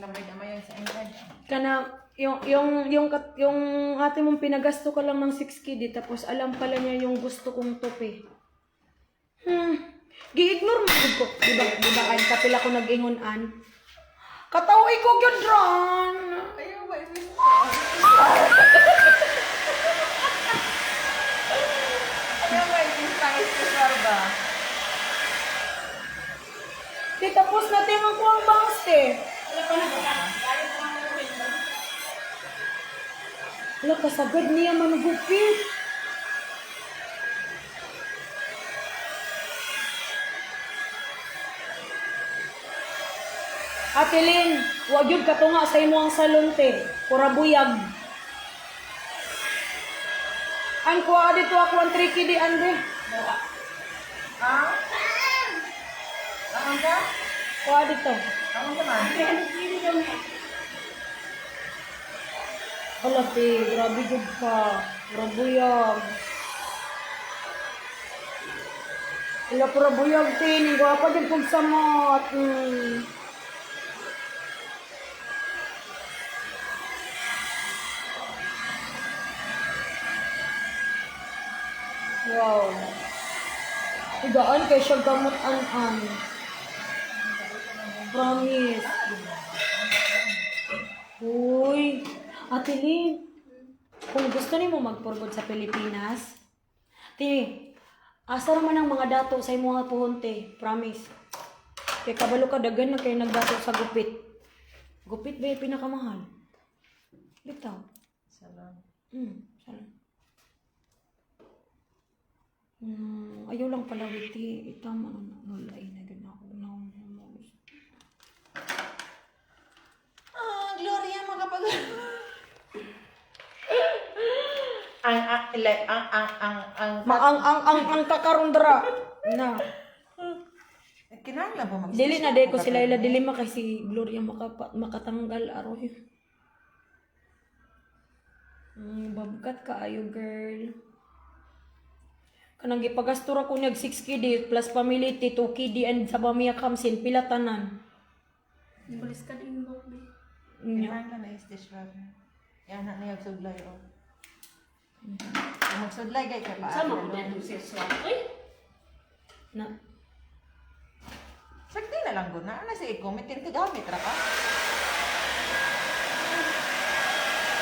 damay-damay sa inside. Kana, yung ate mong pinagasto ka lang ng 6K tapos alam pala niya yung gusto kong tope. Gi-ignore mo ko. Diba, ay kapila ko nag-ingon-an. Kataway ko yun, Ron! Ayaw ba, special ba? Di tapos natin ang kuwang bangs, Wala kasagad niya manugupit. Ate Lynn, huwag yun katunga sa imo ang salon, Pura buyag. Ang kuha dito ako ang tricky di, Andre. Ah? Ang ka? Kuha dito. Ang ka man? Hala, grabe good ka. Pura buyag. Hala, pura buyag, Hindi ko pa din kong samot. Wow. Higaan kay siya gamot an-an. Promise. Uy. Ate Lee, kung gusto niyo magpurgod sa Pilipinas, asa naman ang mga dato sa imo nga puhonte. Promise. Kay kabalo ka dagan na kay nagdato sa gupit. Gupit ba yung pinakamahal? Bitaw. Salam. Salam. Ayaw lang pala witi. Itama nulay na gano'n ako. Gloria, makapag... ang kakarundra. Na. Kinahanglan ba mag- Dili na day ko sila ila dilima kasi Gloria makatanggal aroy. Babkat ka ayo girl. Kanang gipagastura ko nag 6K di plus family 2K di and sa bamiya kamsin pila tanan. Ibalis ka din mo, be. Kinahanglan na is-dish rag. Yan na yung sudlay o. Magsudlay gay ka pa. Sama ko din siya swap. Uy! Na. Sakti na lang guna. Ano sa i-comment? Gamit ra ka?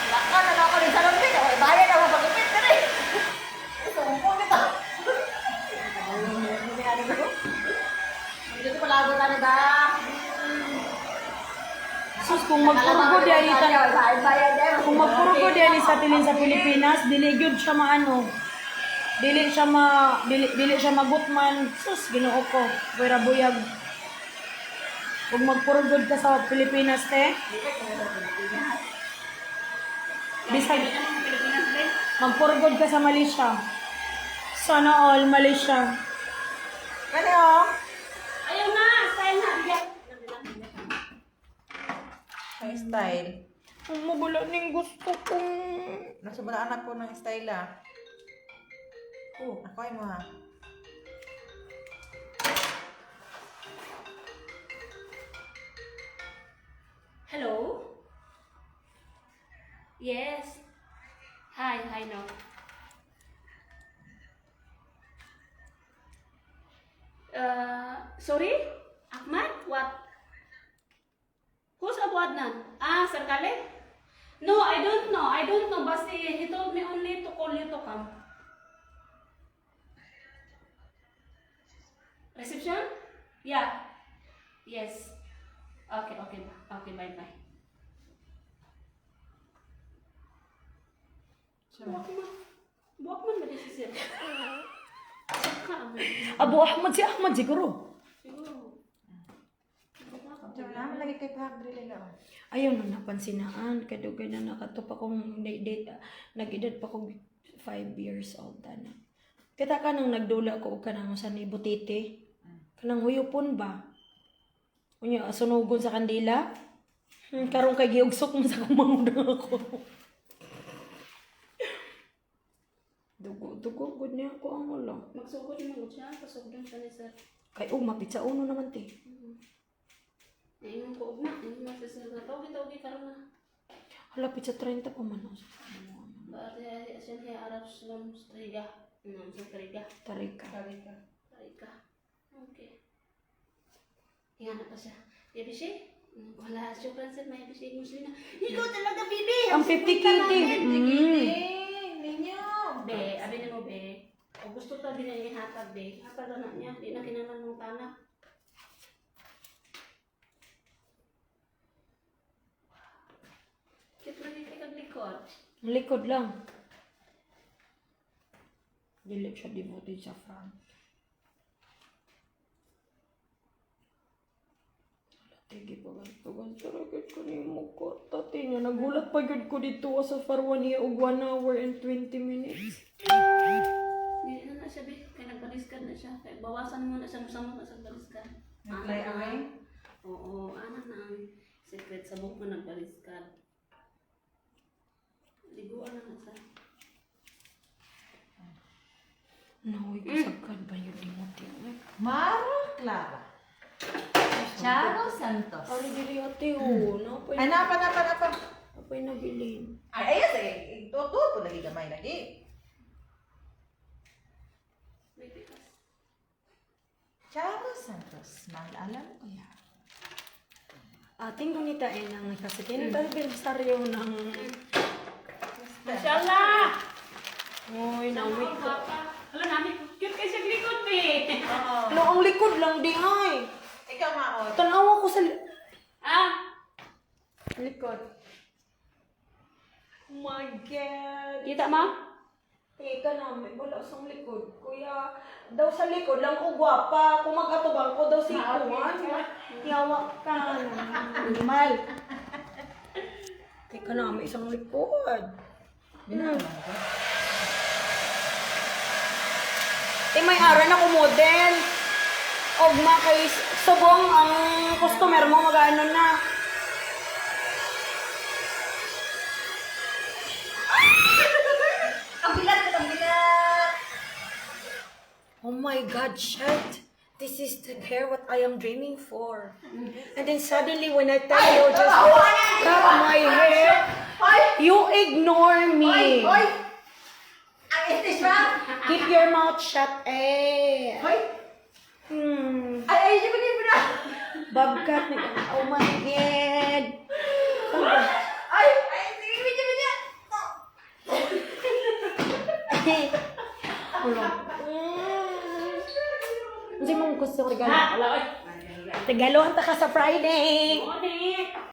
Laka na lang ako rin sa lambing. Okay, bayan ako pag-upit ka rin. Sumpong nito. Dito pala ako tayo ba? Sus, kung magpurugod yan kung magpurugod yan sa tilin sa Pilipinas, dili gyud siya maano. Dili siya magutman. Sus, Ginoo ko. Pura buyag. Kung magpurugod ka sa Pilipinas, bisag magpurugod ka sa Malaysia. Sana all Malaysia. Kani o? Ayaw na! Style na! Bigyan! Ang style. Ang mabula ning gusto kong... Nasa bala anak ko ng style ah. Ako ay mo ha. Hello? Yes. Hi, no. Sorry? Ahmad? What? Who's Abu Adnan? Sir Khaled? No, I don't know. But he told me only to call you to come. Reception? Yeah. Yes. Okay, bye. Buwak man ba si Sir? Abu Ahmad si Ahmad siguro. Siguro. Diyan naman lagi kay Pagdri nila. Ayun na napansinaan. Kadugay na nakatop akong nag-edad pa kong 5 years old na. Kita ka nang nagdula ko ka nang sa nibutite. Kanang huyupon ba? Unya sunugon sa kandila. Karong kay giugsok mo sa kumangudang ako. Dugo good niya ako ang wala. Magsugod mo siya, pasugdan siya ni Sir. Kay mapitsa uno naman te. Ayun ko, ugma. Ayun masasal na. Tawag-tawag ka rin na. Halapit sa 30 pa man. Berarti asin kayak Arab Islam striga. Striga. Tarika. Striga. Oke. Ingat apa sih? Ya bisi. Wala, syukran sa may bisi Muslim na. Ikaw talaga, bibi. Ang 50 kitty. Ninyo. Be, abi na mo, be. O gusto ta din niya ihatag, be. Hatag na niya. Di na kinaman mong tanak. Cute lagi kay kaglikod. Ang likod lang. Dili siya devoted sa front. Tige pagan saragad ko ni mo ko. Tati niya, nagulat pa yun ko dito sa farwa niya og 1 hour and 20 minutes. Hindi na siya, be. Kaya nagpaliskan na siya. Kaya bawasan mo na siya. Masama na siya baliskan. Nag-fly away? Oo, ano na ang secret sa buhok mo nagbaliskan. Liguan na nga siya. Nahoy kasagkan ba yun di mo tiyan? Mara Clara. Charo Santos. Ari dili ate o. Ay, napa. Napay nabilin. Ay, ayos eh. Ito lagi gamay lagi. May pikas. Charo Santos. Alam ko yan. Ating gunita ay nang kasi kinabalistaryo ng... Mashallah! Uy, namit ko. Alam namin, cute kayo sa likod, be. Oo. Ano, ang likod lang di ay. Ikaw, Maot. Tanawa ko sa Likod. Oh my God. Kita mo? Teka namin, wala sa likod. Kuya, daw sa likod lang ko gwapa. Kung mag-atubang ko daw si Kuwan. Yawak ka. Animal. Teka namin, isang likod. May aran ako model. Ogma kay subong ang customer mo mag-ano na. Ang bilat. Oh my God, shit. This is the hair what I am dreaming for. And then suddenly when I tell you just cut my hair, you ignore me. Hoy! Ang istis ba? Keep your mouth shut, eh. Hoy! Ay, di ba? Bobcat. Oh my God. Ay, sige, medyo. Wala. Hindi mo gusto ko regalo. Regalo ang taka sa Friday. Morning!